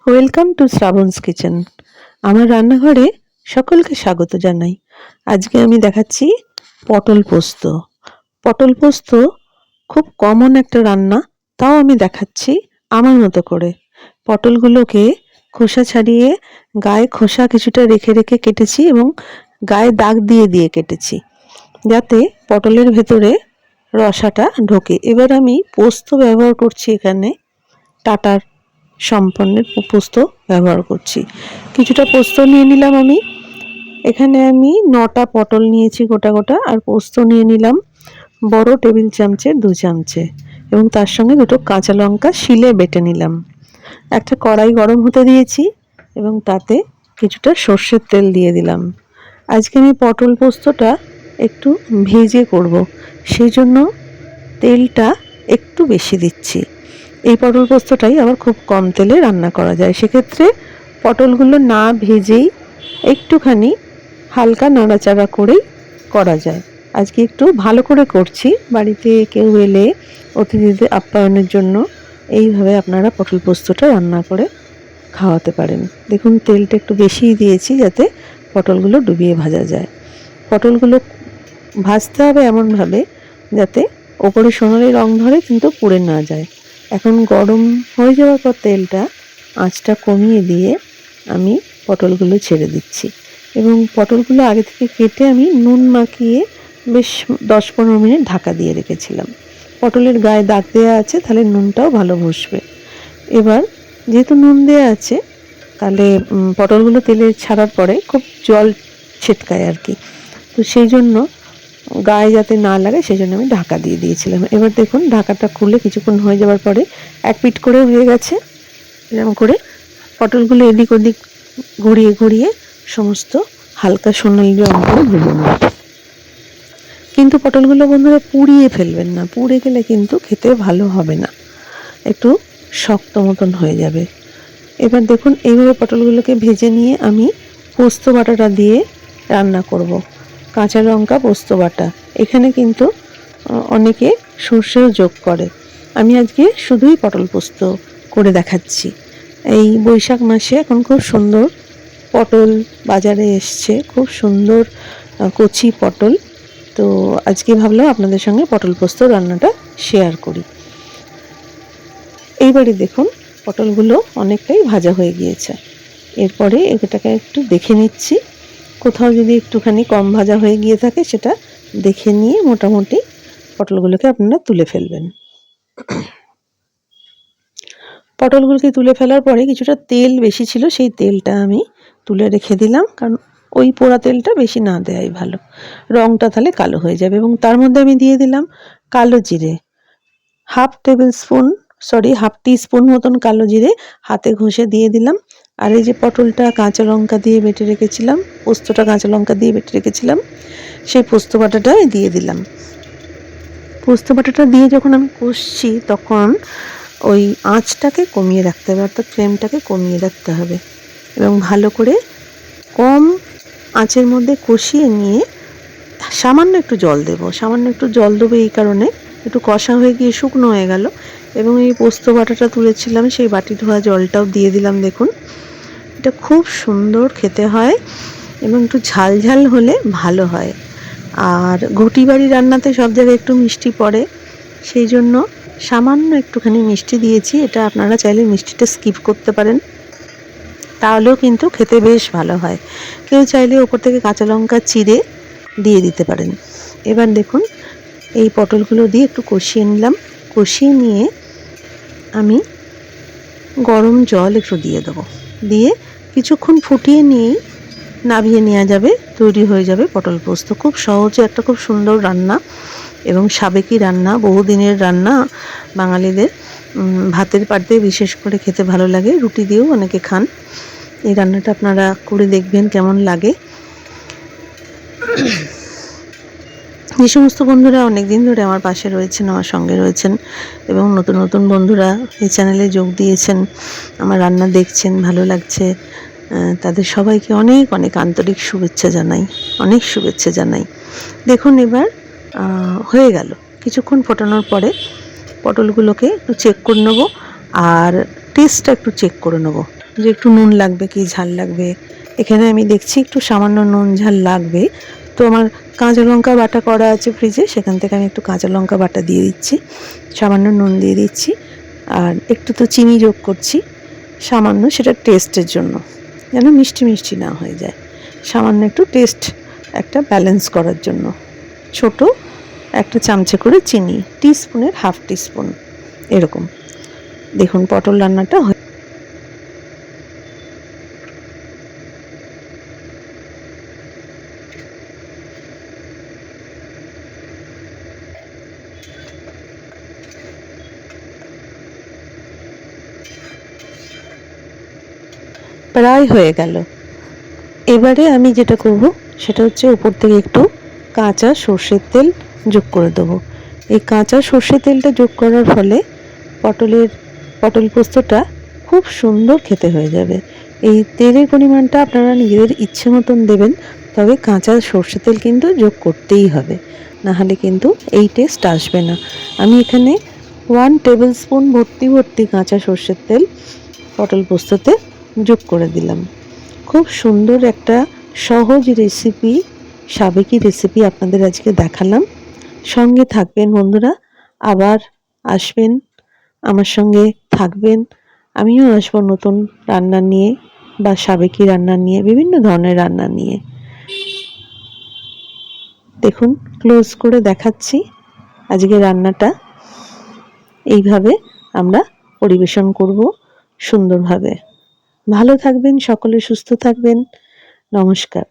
Welcome to শ্রাবণস kitchen. আমার রান্নাঘরে সকলকে স্বাগত জানাই। আজকে আমি দেখাচ্ছি পটল পোস্ত। পটল পোস্ত খুব কমন একটা রান্না, তাও আমি দেখাচ্ছি আমার মতো করে। পটলগুলোকে খোসা ছাড়িয়ে গায়ে খোসা কিছুটা রেখে রেখে কেটেছি এবং গায়ে দাগ দিয়ে দিয়ে কেটেছি, যাতে পটলের ভেতরে রসাটা ঢোকে। এবার আমি পোস্ত ব্যবহার করছি, এখানে টাটার সম্পন্নের পোস্ত ব্যবহার করছি। কিছুটা পোস্ত নিয়ে নিলাম আমি। এখানে আমি 9টা পটল নিয়েছি গোটা গোটা, আর পোস্ত নিয়ে নিলাম বড় টেবিল চামচে 2 চামচে, এবং তার সঙ্গে দুটো কাঁচা লঙ্কা শিলে বেটে নিলাম। একটা কড়াই গরম হতে দিয়েছি এবং তাতে কিছুটা সর্ষের তেল দিয়ে দিলাম। আজকে আমি পটল পোস্তটা একটু ভেজে করব, সেই জন্য তেলটা একটু বেশি দিচ্ছি। এই পটল পোস্তটাই আবার খুব কম তেলে রান্না করা যায়। সেক্ষেত্রে পটলগুলো না ভেজেই একটুখানি হালকা নাড়াচাড়া করেই করা যায়। আজকে একটু ভালো করে করছি, বাড়িতে কেউ এলে অতিথিদের আপ্যায়নের জন্য এইভাবে আপনারা পটল পোস্তটা রান্না করে খাওয়াতে পারেন। দেখুন, তেলটা একটু বেশিই দিয়েছি যাতে পটলগুলো ডুবিয়ে ভাজা যায়। পটলগুলো ভাজতে হবে এমনভাবে যাতে ওপরে সোনালি রং ধরে কিন্তু পুড়ে না যায়। এখন গরম হয়ে যাওয়ার পর তেলটা আঁচটা কমিয়ে দিয়ে আমি পটলগুলো ছেড়ে দিচ্ছি, এবং পটলগুলো আগে থেকে কেটে আমি নুন মাখিয়ে বেশ 10-15 মিনিট ঢাকা দিয়ে রেখেছিলাম। পটলের গায়ে দাগ দেওয়া আছে, তাহলে নুনটাও ভালো বসবে। এবার যেহেতু নুন দেওয়া আছে, তাহলে পটলগুলো তেলে ছাড়ার পরে খুব জল ছিটকায় আর কি, তো সেই জন্য গায়ে যাতে না লাগে সেই জন্য আমি ঢাকা দিয়ে দিয়েছিলাম। এবার দেখুন, ঢাকাটা খুলে কিছুক্ষণ হয়ে যাওয়ার পরে এক পিঠ করে হয়ে গেছে। এরকম করে পটলগুলো এদিক ওদিক ঘুরিয়ে ঘুরিয়ে সমস্ত হালকা সোনালি রং করে ভেজে নেব। কিন্তু পটলগুলো বন্ধুরা পুড়িয়ে ফেলবেন না, পুড়ে গেলে কিন্তু খেতে ভালো হবে না, একটু শক্ত মতন হয়ে যাবে। এবার দেখুন, এইভাবে পটলগুলোকে ভেজে নিয়ে আমি পোস্ত বাটাটা দিয়ে রান্না করব। কাঁচা লঙ্কা পোস্ত বাটা, এখানে কিন্তু অনেকে সর্ষেও যোগ করে। আমি আজকে শুধুই পটল পোস্ত করে দেখাচ্ছি। এই বৈশাখ মাসে এখন খুব সুন্দর পটল বাজারে এসছে, খুব সুন্দর কচি পটল। তো আজকে ভাবলাম আপনাদের সঙ্গে পটল পোস্ত রান্নাটা শেয়ার করি। এইবারে দেখুন, পটলগুলো অনেকটাই ভাজা হয়ে গিয়েছে। এরপরে এটাকে একটু দেখে নিচ্ছি, কোথাও যদি একটুখানি কম ভাজা হয়ে গিয়ে থাকে সেটা দেখে নিয়ে মোটামুটি পটলগুলোকে আপনারা তুলে ফেলবেন। পটলগুলোকে তুলে ফেলার পরে কিছুটা তেল বেশি ছিল, সেই তেলটা আমি তুলে রেখে দিলাম, কারণ ওই পোড়া তেলটা বেশি না দেওয়াই ভালো, রঙটা তাহলে কালো হয়ে যাবে। এবং তার মধ্যে আমি দিয়ে দিলাম কালো জিরে, হাফ টিস্পুন মতন কালো জিরে হাতে ঘষে দিয়ে দিলাম। আর এই যে পটলটা কাঁচা লঙ্কা দিয়ে বেটে রেখেছিলাম, পোস্তটা কাঁচা লঙ্কা দিয়ে বেটে রেখেছিলাম, সেই পোস্ত বাটাটা দিয়ে দিলাম। পোস্ত বাটাটা দিয়ে যখন আমি কষছি, তখন ওই আঁচটাকে কমিয়ে রাখতে হবে, অর্থাৎ ফ্লেমটাকে কমিয়ে রাখতে হবে, এবং ভালো করে কম আঁচের মধ্যে কষিয়ে নিয়ে সামান্য একটু জল দেবো। এই কারণে একটু কষা হয়ে গিয়ে শুকনো হয়ে গেল, এবং এই পোস্ত বাটাটা তুলেছিলাম সেই বাটি ধোয়া জলটাও দিয়ে দিলাম। দেখুন, এটা খুব সুন্দর খেতে হয় এবং একটু ঝাল ঝাল হলে ভালো হয়। আর ঘটি বাড়ি রান্নাতে সব জায়গায় একটু মিষ্টি পড়ে, সেই জন্য সামান্য একটুখানি মিষ্টি দিয়েছি। এটা আপনারা চাইলে মিষ্টিটা স্কিপ করতে পারেন, তাহলেও কিন্তু খেতে বেশ ভালো হয়। কেউ চাইলে ওপর থেকে কাঁচা লঙ্কা চিড়ে দিয়ে দিতে পারেন। এবার দেখুন, এই পটলগুলো দিয়ে একটু কষিয়ে নিলাম। কষিয়ে নিয়ে আমি গরম জল একটু দিয়ে দেবো, দিয়ে কিছুক্ষণ ফুটিয়ে নিয়েই নামিয়ে নেওয়া যাবে, তৈরি হয়ে যাবে পটল পোস্ত। খুব সহজে একটা খুব সুন্দর রান্না এবং সাবেকি রান্না, বহুদিনের রান্না। বাঙালিদের ভাতের পাতে বিশেষ করে খেতে ভালো লাগে, রুটি দিয়েও অনেকে খান। এই রান্নাটা আপনারা করে দেখবেন কেমন লাগে। যে সমস্ত বন্ধুরা অনেক দিন ধরে আমার পাশে রয়েছেন, আমার সঙ্গে রয়েছেন, এবং নতুন নতুন বন্ধুরা এই চ্যানেলে যোগ দিয়েছেন, আমার রান্না দেখছেন, ভালো লাগছে, তাদের সবাইকে অনেক অনেক আন্তরিক শুভেচ্ছা জানাই। দেখুন, এবার হয়ে গেল। কিছুক্ষণ ফোটানোর পরে পটলগুলোকে একটু চেক করে নেবো, আর টেস্টটা একটু চেক করে নেবো। যে একটু নুন লাগবে কি ঝাল লাগবে। এখানে আমি দেখছি একটু সামান্য নুন ঝাল লাগবে, তো আমার কাঁচা লঙ্কা বাটা করা আছে ফ্রিজে, সেখান থেকে আমি একটু কাঁচা লঙ্কা বাটা দিয়ে দিচ্ছি, সামান্য নুন দিয়ে দিচ্ছি, আর একটু তো চিনি যোগ করছি সামান্য, সেটা টেস্টের জন্য, যেন মিষ্টি মিষ্টি না হয়ে যায়, সামান্য একটু টেস্ট একটা ব্যালেন্স করার জন্য ছোট একটা চামচে করে চিনি, টিস্পুনের হাফ টিস্পুন এরকম। দেখুন পটল রান্নাটা প্রায় হয়ে গেল। এবারে আমি যেটা করব সেটা হচ্ছে উপর থেকে একটু কাঁচা সর্ষের তেল যোগ করে দেবো। এই কাঁচা সর্ষের তেলটা যোগ করার ফলে পটল পোস্তটা খুব সুন্দর খেতে হয়ে যাবে। এই তেলের পরিমাণটা আপনারা নিজেদের ইচ্ছে মতন দেবেন, তবে কাঁচা সর্ষের তেল কিন্তু যোগ করতেই হবে, নাহলে কিন্তু এই টেস্ট আসবে না। আমি এখানে 1 টেবিল স্পুন ভর্তি কাঁচা সর্ষের তেল পটল পোস্ততে যোগ করে দিলাম। খুব সুন্দর একটা সহজ রেসিপি, সাবেকি রেসিপি আপনাদের আজকে দেখালাম। সঙ্গে থাকবেন বন্ধুরা, আবার আসবেন, আমার সঙ্গে থাকবেন। আমিও আসবো নতুন রান্না নিয়ে বা সাবেকি রান্না নিয়ে, বিভিন্ন ধরনের রান্না নিয়ে। দেখুন ক্লোজ করে দেখাচ্ছি আজকে রান্নাটা। এইভাবে আমরা পরিবেশন করব সুন্দরভাবে। ভালো থাকবেন সকলে, সুস্থ থাকবেন। নমস্কার।